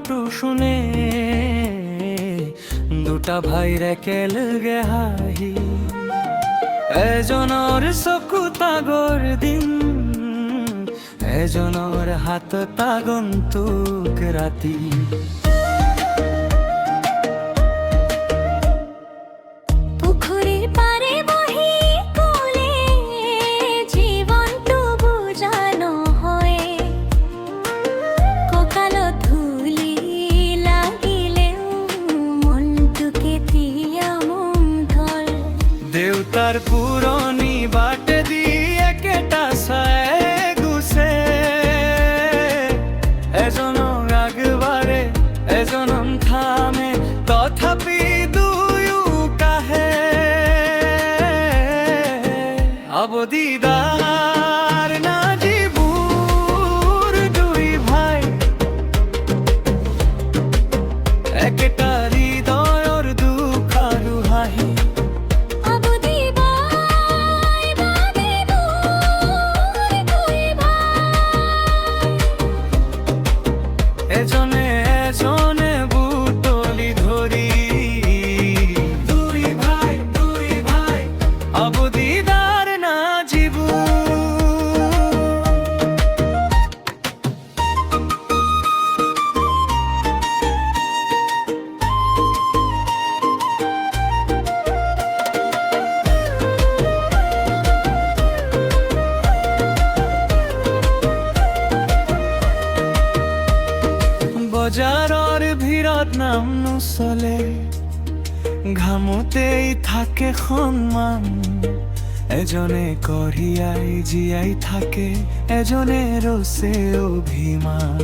photo শুনে দুটা ভাইৰ একেলগে হাঁহি এজনৰ চকু তাগৰ দিন এজনৰ হাতত আগন্তুক ৰাতি দেউতাৰ পুৰণি বাটে দি একেটা চাই গুছে এজনক আগবাৰে এজনক থামে তথাপি দুয়ো কাহে অবদিদাৰ নাজিবুৰ দুই ভাই একেটা হৃদয়ৰ দুখ আৰু হাঁহি এজনে এজনে বুটলি ধৰি দুই ভাই অবদিদাৰ নাজিবু বজাৰৰ ভিৰত নাম নচলে ঘামতেই থাকে সন্মান এজনে কঢ়িয়াই জীয়াই থাকে এজনে ৰচে অভিমান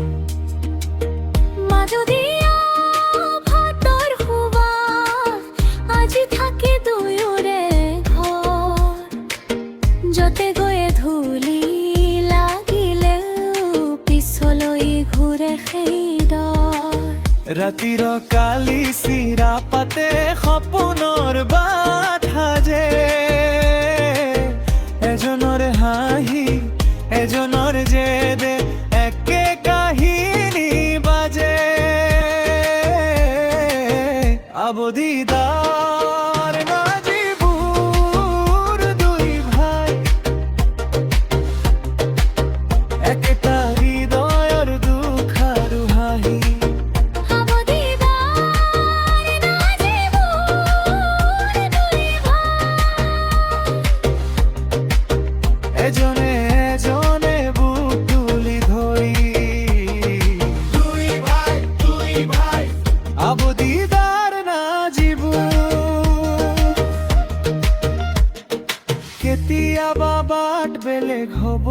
আজি থাকে দুয়োৰে ঘৰ যতে গৈয়ে ধূলি লাগিলেও পিছলৈ ঘূৰে সেই ৰাতিৰ কালি চিৰা পাতে সপোনৰ বাট সাজে এজনৰ হাঁহি এজনৰ জেদে একে কাহিনী বাজে অবদিদাৰ নাজিবুৰ দুই ভাই একেটা হৃদয়ৰ দুখ আৰু হাঁহি এজনে এজনে বুক তুলি ধৰি দুই ভাই অবদিদাৰ নাজিবু কেতিয়াবা বাট বেলেগ হ'ব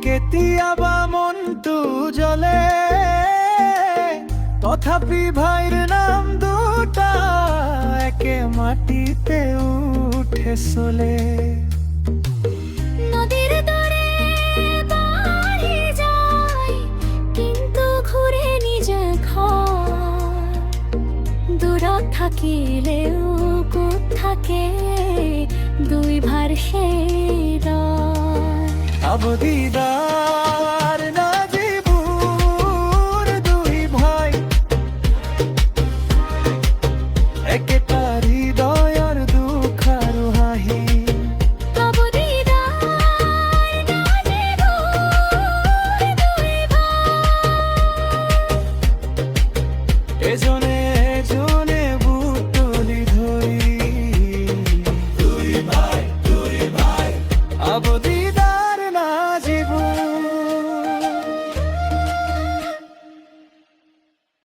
কেতিয়াবা মনটো জ্বলে তথাপি ভাইৰ নাম দুটা একে মাটিতে উঠে চলে নদীৰ দৰে বাঢ়ি যায় কিন্তু ঘূৰে নিজে ঘৰ দূৰত থাকিলেও ক'ত থাকে দুই ভাৰ সেই অবদিদাৰ